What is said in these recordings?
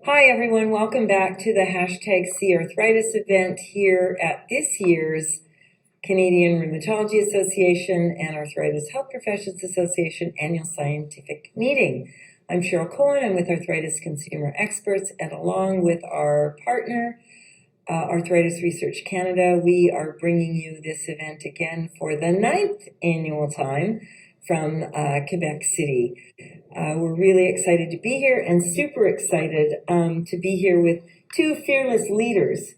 Hi everyone, welcome back to the hashtag See Arthritis event here at this year's Canadian Rheumatology Association and Arthritis Health Professions Association annual scientific meeting. I'm Cheryl Koehn. I'm with Arthritis Consumer Experts, and along with our partner, Arthritis Research Canada, we are bringing you this event again for the 9th annual time from Quebec City. We're really excited to be here and super excited to be here with two fearless leaders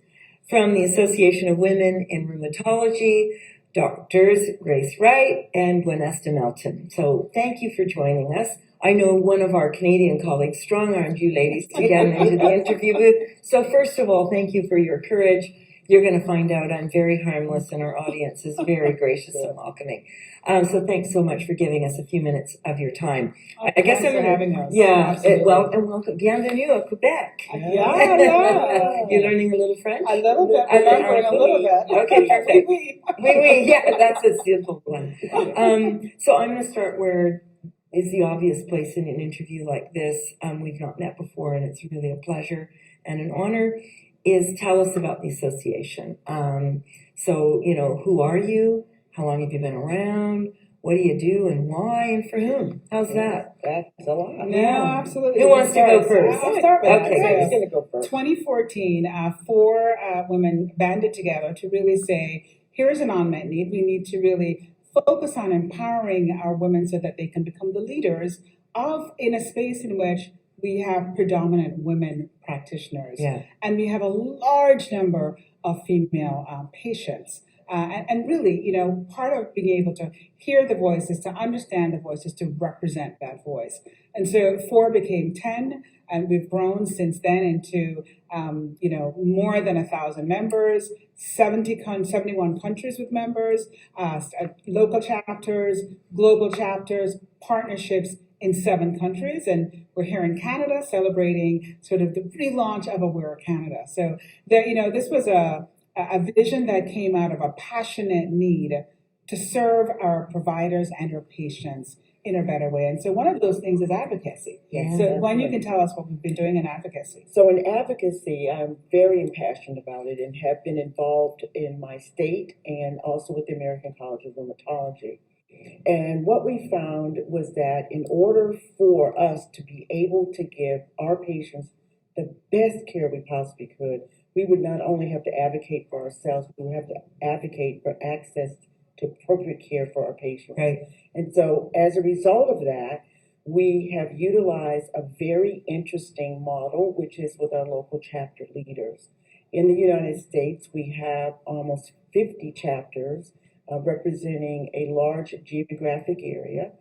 from the Association of Women in Rheumatology, Doctors Wright and Gwenestra Melton. So thank you for joining us. I know one of our Canadian colleagues strong-armed you ladies to get into the interview booth. So first of all, thank you for your courage. You're going to find out I'm very harmless and our audience is very gracious and welcoming. So thanks so much for giving us a few minutes of your time. I guess I'm having us. Yeah, and welcome. Bienvenue à Quebec. Yeah. You're learning a little French? A little bit. I'm learning a little bit. Okay, perfect. Oui. Yeah, that's a simple one. So I'm going to start where is the obvious place in an interview like this. We've not met before, and it's really a pleasure and an honor. Is tell us about the association. So, who are you? How long have you been around? What do you do and why and for whom? How's that? That's a lot. Yeah, absolutely. Who wants to go first? I'll start with Okay, that. who's going to go first? 2014, four women banded together to really say, here's an unmet need. We need to really focus on empowering our women so that they can become the leaders in a space in which we have predominant women practitioners. Yeah. And we have a large number of female patients. And really, part of being able to hear the voice is to understand the voice, is to represent that voice. And so 4 became 10, and we've grown since then into, more than 1,000 members, 71 countries with members, local chapters, global chapters, partnerships in 7 countries. And we're here in Canada celebrating sort of the relaunch of Aware Canada. So this was a vision that came out of a passionate need to serve our providers and our patients in a better way. And so one of those things is advocacy. Yeah, so Gwen, you can tell us what we've been doing in advocacy. So in advocacy, I'm very impassioned about it and have been involved in my state and also with the American College of Rheumatology. And what we found was that in order for us to be able to give our patients the best care we possibly could, we would not only have to advocate for ourselves, we would have to advocate for access to appropriate care for our patients. Right. And so as a result of that, we have utilized a very interesting model, which is with our local chapter leaders. In the United States, we have almost 50 chapters representing a large geographic area.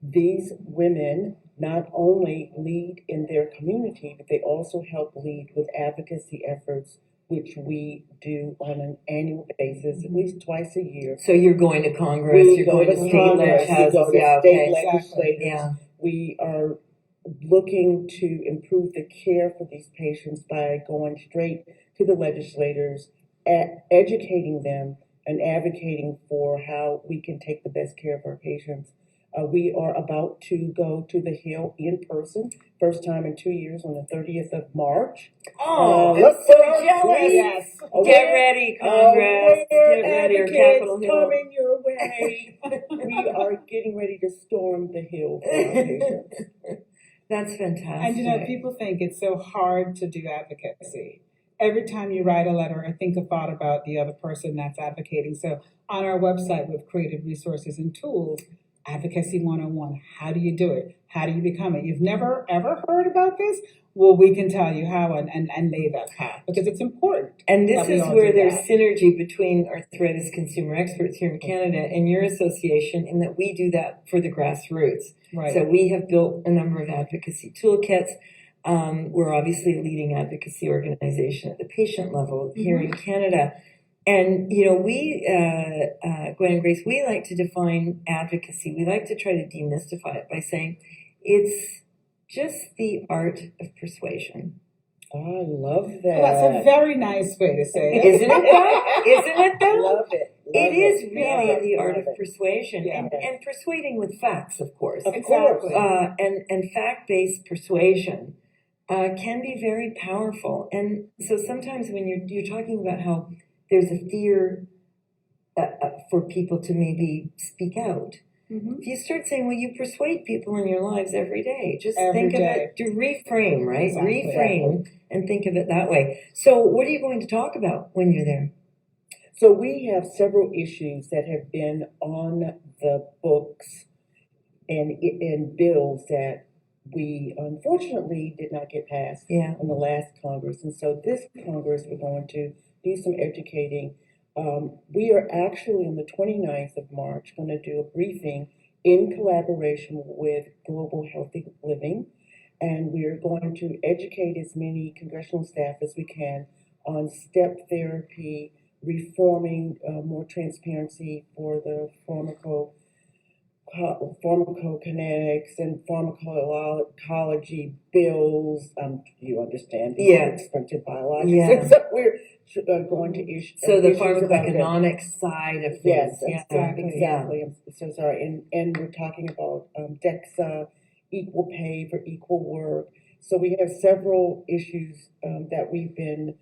These women not only lead in their community, but they also help lead with advocacy efforts, which we do on an annual basis, at least twice a year. So you're going to Congress, you're going to state legislatures. We go to state legislators. Yeah. We are looking to improve the care for these patients by going straight to the legislators, educating them, and advocating for how we can take the best care of our patients. We are about to go to the Hill in person, first time in 2 years, on the 30th of March. Oh, I'm so jealous. Yes. Get ready, Congress. Get ready, or Capitol Hill. Coming your way. We are getting ready to storm the Hill for our patients. That's fantastic. And people think it's so hard to do advocacy. Every time you write a letter, I think a thought about the other person that's advocating. So on our website, we've created resources and tools. Advocacy 101. How do you do it? How do you become it? You've never, ever heard about this? Well, we can tell you how and lay that path because it's important. And this is where there's synergy between Arthritis Consumer Experts here in Canada and your association in that we do that for the grassroots. Right. So we have built a number of advocacy toolkits. We're obviously a leading advocacy organization at the patient level here in Canada. And, we, Gwen and Grace, we like to define advocacy. We like to try to demystify it by saying it's just the art of persuasion. Oh, I love that. Well, that's a very nice way to say it. Isn't it though? Isn't it though? Love it. It is really the art of it. persuasion Yeah. and persuading with facts, of course. Of course. Exactly. And fact-based persuasion can be very powerful. And so sometimes when you're talking about how there's a fear for people to maybe speak out, if you start saying, well, you persuade people in your lives every day, just Every think of day. it, to reframe, right? Exactly. Reframe and think of it that way. So what are you going to talk about when you're there? So we have several issues that have been on the books and bills that we unfortunately did not get passed in the last Congress. And so this Congress, we're going to do some educating. We are actually on the 29th of March going to do a briefing in collaboration with Global Healthy Living. And we're going to educate as many congressional staff as we can on step therapy, reforming more transparency for the pharmacokinetics and pharmacology bills. You understand? Expensive biologics. Yeah. So we're going to issue. So the pharmacoeconomic side of things. Yes, exactly. I'm so sorry. And we're talking about DEXA, equal pay for equal work. So we have several issues that we've been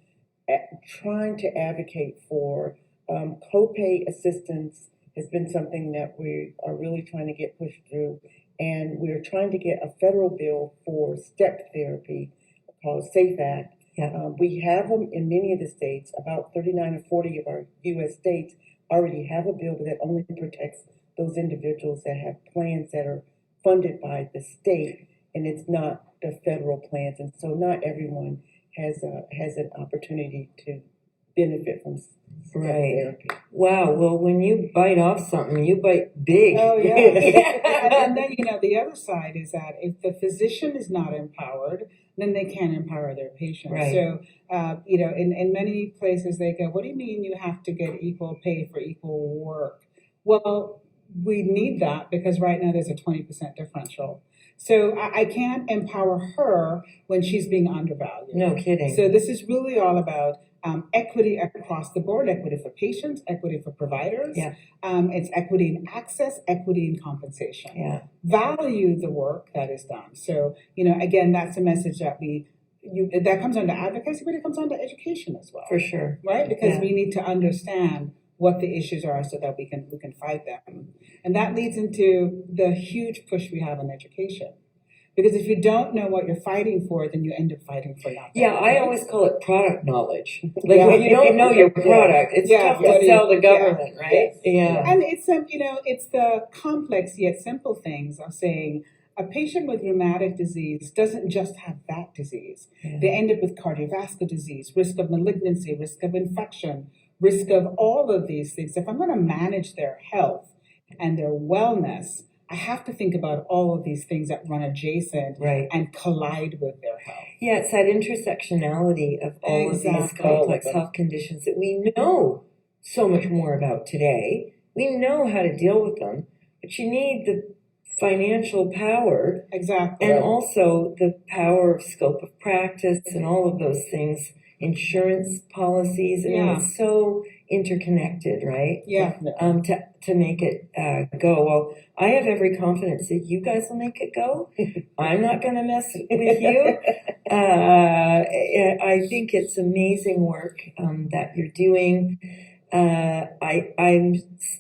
trying to advocate for. Copay assistance has been something that we are really trying to get pushed through, and we're trying to get a federal bill for step therapy called SAFE Act. We have them in many of the states. About 39 or 40 of our U.S. states already have a bill that only protects those individuals that have plans that are funded by the state, and it's not the federal plans. And so not everyone has an opportunity to benefit from step therapy. Wow. Well, when you bite off something, you bite big. Oh, yeah. and then, the other side is that if the physician is not empowered, then they can't empower their patients. Right. So, in many places they go, what do you mean you have to get equal pay for equal work? Well, we need that because right now there's a 20% differential. So I can't empower her when she's being undervalued. No kidding. So this is really all about equity across the board, equity for patients, equity for providers. It's equity in access, equity in compensation. Value the work that is done. So, again, that's a message that that comes under advocacy, but it comes under education as well. For sure. Right? Because we need to understand what the issues are so that we can fight them. And that leads into the huge push we have on education. Because if you don't know what you're fighting for, then you end up fighting for nothing. I always call it product knowledge. Like when you don't know your product, it's tough to sell the government, right? And it's it's the complex yet simple things of saying a patient with rheumatic disease doesn't just have that disease. They end up with cardiovascular disease, risk of malignancy, risk of infection, risk of all of these things. If I'm going to manage their health and their wellness, I have to think about all of these things that run adjacent and collide with their health. Yeah, it's that intersectionality of all of these complex health conditions that we know so much more about today. We know how to deal with them, but you need the financial power. Exactly. And also the power of scope of practice and all of those things, insurance policies. I mean, it's so interconnected, right? To make it go. Well, I have every confidence that you guys will make it go. I'm not going to mess with you. I think it's amazing work that you're doing. I'm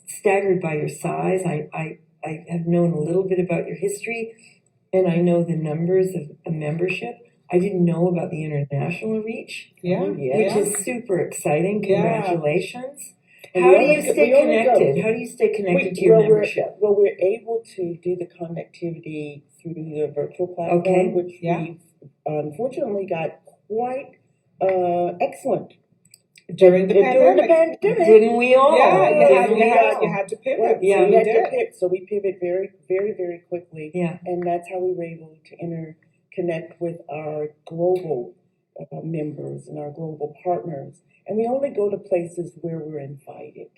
staggered by your size. I have known a little bit about your history, and I know the numbers of a membership. I didn't know about the international reach, which is super exciting. Congratulations. How do you stay connected? How do you stay connected to your membership? We're able to do the connectivity through the virtual platform, which we've unfortunately got quite excellent. During the pandemic. Didn't we all? You had to pivot. So we pivot very, very, very quickly. And that's how we were able to interconnect with our global members and our global partners. And we only go to places where we're invited.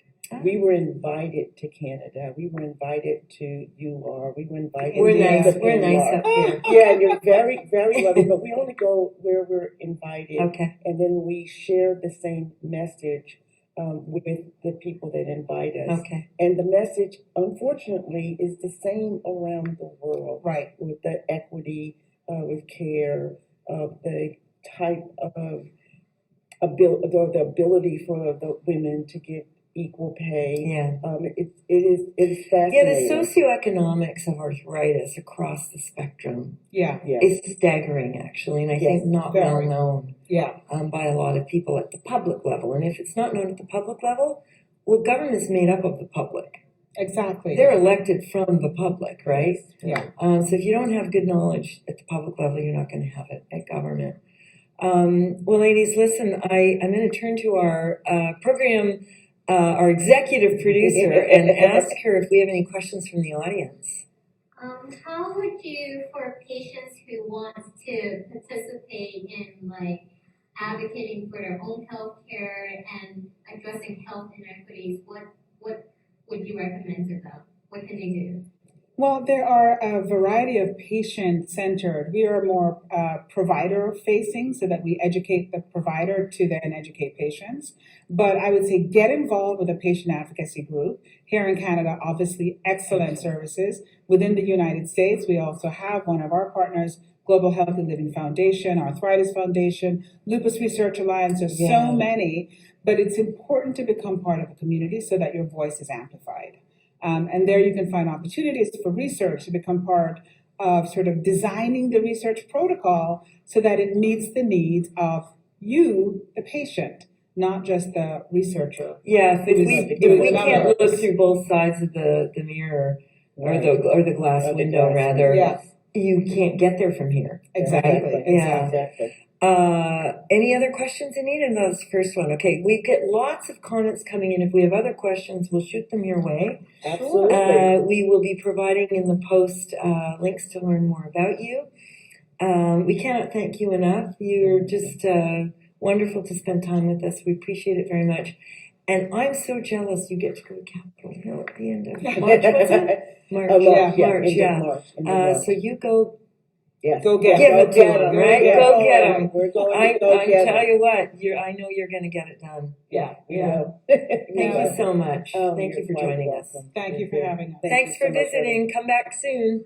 We were invited to Canada. We were invited to UR. We were invited. We're nice up here. You're very, very lovely. But we only go where we're invited. And then we share the same message with the people that invite us. And the message, unfortunately, is the same around the world. With the equity, with care, of the type of the ability for the women to get equal pay. Yeah. It is Yeah, the fascinating. socioeconomics of arthritis across the spectrum Yeah, Yes. is staggering, actually, and I Yes, think not well very. known yeah, by a lot of people at the public level. And if it's not known at the public level, well, government's made up of the public. exactly. They're elected from the public, right? Yeah. So if you don't have good knowledge at the public level, you're not going to have it at government. Well, ladies, listen, I'm going to turn to our program, our executive producer, and ask her if we have any questions from the audience. How would you, for patients who want to participate in like advocating for their own health care and addressing health inequities, what would you recommend to them? What can they do? Well, there are a variety of patient-centered. We are more provider-facing so that we educate the provider to then educate patients. But I would say get involved with a patient advocacy group. Here in Canada, obviously, excellent services. Within the United States, we also have one of our partners, Global Healthy Living Foundation, Arthritis Foundation, Lupus Research Alliance. There's so many, but it's important to become part of a community so that your voice is amplified. And there you can find opportunities for research to become part of sort of designing the research protocol so that it meets the needs of you, the patient, not just the researcher. Yeah, if we can't look numbers. through both sides of the mirror Right. or the glass Or the window, glass rather, Yes, you can't get there from here. exactly. Yeah. Exactly. Any other questions, Anita? No, that's the first one. Okay, we get lots of comments coming in. If we have other questions, we'll shoot them your way. Absolutely. We will be providing in the post links to learn more about you. We cannot thank you enough. You're just wonderful to spend time with us. We appreciate it very much. And I'm so jealous you get to go to Capitol Hill at the end of March, was it? March, March. So you go Yes. Go get give it. it to them, right? Go get them. We're going I to go get tell them. you what, I know you're going to get it done. Yeah. Thank you so much. Oh, Thank you you're for quite joining us. welcome. Thank you for having us. Thanks you so for much, visiting. Come back soon.